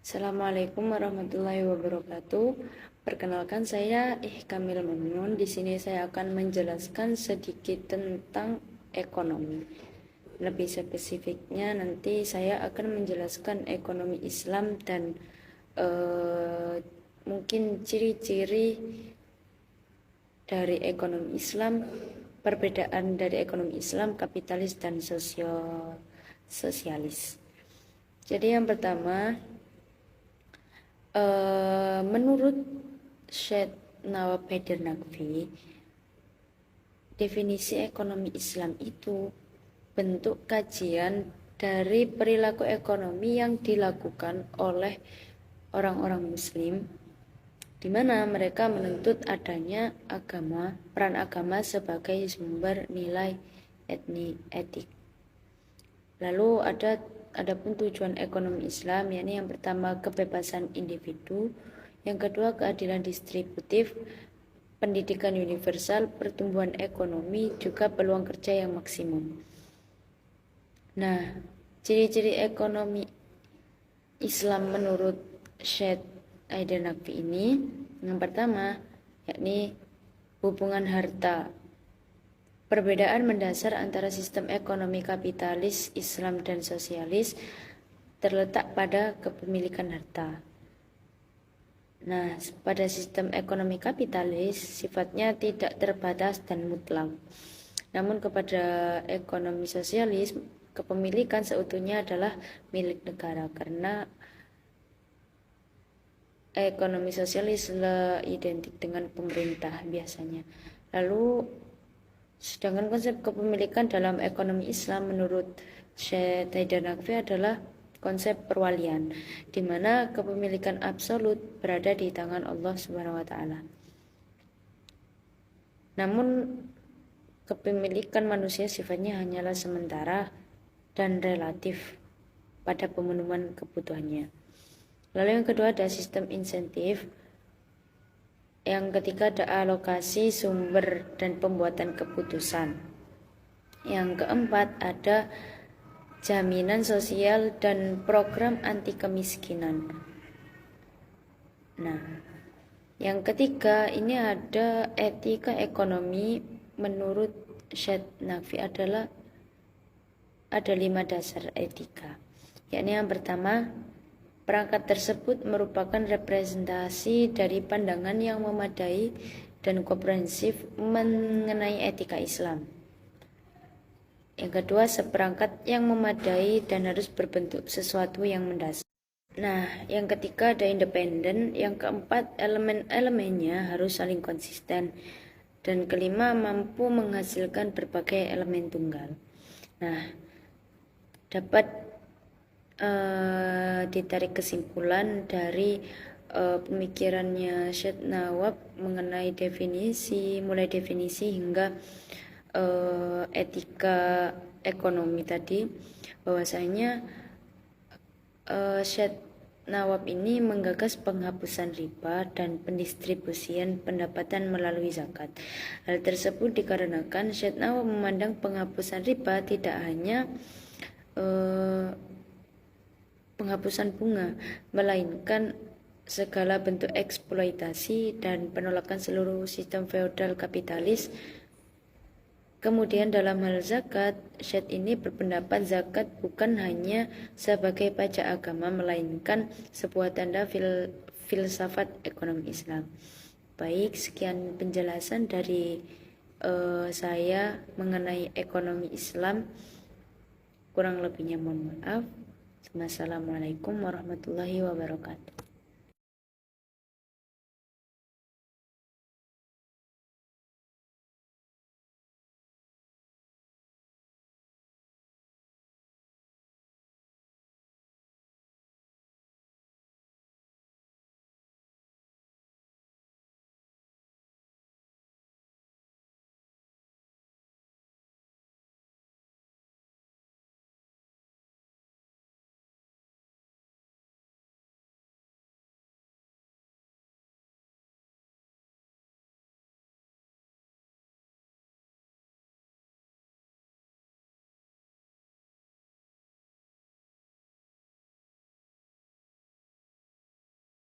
Assalamualaikum warahmatullahi wabarakatuh. Perkenalkan, saya Kamil Maimun. Di sini saya akan menjelaskan sedikit tentang ekonomi. Lebih spesifiknya nanti saya akan menjelaskan ekonomi Islam dan mungkin ciri-ciri dari ekonomi Islam, perbedaan dari ekonomi Islam, kapitalis dan sosialis. Jadi yang pertama, menurut Syed Nawab Haider Naqvi, definisi ekonomi Islam itu bentuk kajian dari perilaku ekonomi yang dilakukan oleh orang-orang Muslim, di mana mereka menuntut adanya peran agama sebagai sumber nilai etik. Lalu adapun tujuan ekonomi Islam, yakni yang pertama kebebasan individu, yang kedua keadilan distributif, pendidikan universal, pertumbuhan ekonomi, juga peluang kerja yang maksimum. Nah, ciri-ciri ekonomi Islam menurut Syed Haider Naqvi ini, yang pertama yakni hubungan harta. Perbedaan mendasar antara sistem ekonomi kapitalis, Islam, dan sosialis terletak pada kepemilikan harta. Nah, pada sistem ekonomi kapitalis sifatnya tidak terbatas dan mutlak. Namun kepada ekonomi sosialis, kepemilikan seutuhnya adalah milik negara, karena ekonomi sosialis identik dengan pemerintah biasanya. Lalu sedangkan konsep kepemilikan dalam ekonomi Islam menurut Syed Haider Naqvi adalah konsep perwalian, di mana kepemilikan absolut berada di tangan Allah Subhanahu wa taala. Namun kepemilikan manusia sifatnya hanyalah sementara dan relatif pada pemenuhan kebutuhannya. Lalu yang kedua ada sistem insentif. Yang ketiga ada alokasi sumber dan pembuatan keputusan. Yang keempat ada jaminan sosial dan program anti kemiskinan. Nah, yang ketiga ini ada etika ekonomi. Menurut Syed Naqvi ada 5 dasar etika. Yakni yang pertama, perangkat tersebut merupakan representasi dari pandangan yang memadai dan komprehensif mengenai etika Islam. Yang kedua, seperangkat yang memadai dan harus berbentuk sesuatu yang mendasar. Nah, yang ketiga ada independen. Yang keempat, elemen-elemennya harus saling konsisten. Dan kelima, mampu menghasilkan berbagai elemen tunggal. Nah, dapat ditarik kesimpulan dari pemikirannya Syed Nawab mengenai definisi, mulai definisi hingga etika ekonomi tadi, bahwasanya Syed Nawab ini menggagas penghapusan riba dan pendistribusian pendapatan melalui zakat. Hal tersebut dikarenakan Syed Nawab memandang penghapusan riba tidak hanya penghapusan bunga, melainkan segala bentuk eksploitasi dan penolakan seluruh sistem feodal kapitalis. Kemudian dalam hal zakat, Syed ini berpendapat zakat bukan hanya sebagai pajak agama, melainkan sebuah tanda filsafat ekonomi Islam. Baik, sekian penjelasan dari saya mengenai ekonomi Islam. Kurang lebihnya mohon maaf. Wassalamualaikum warahmatullahi wabarakatuh.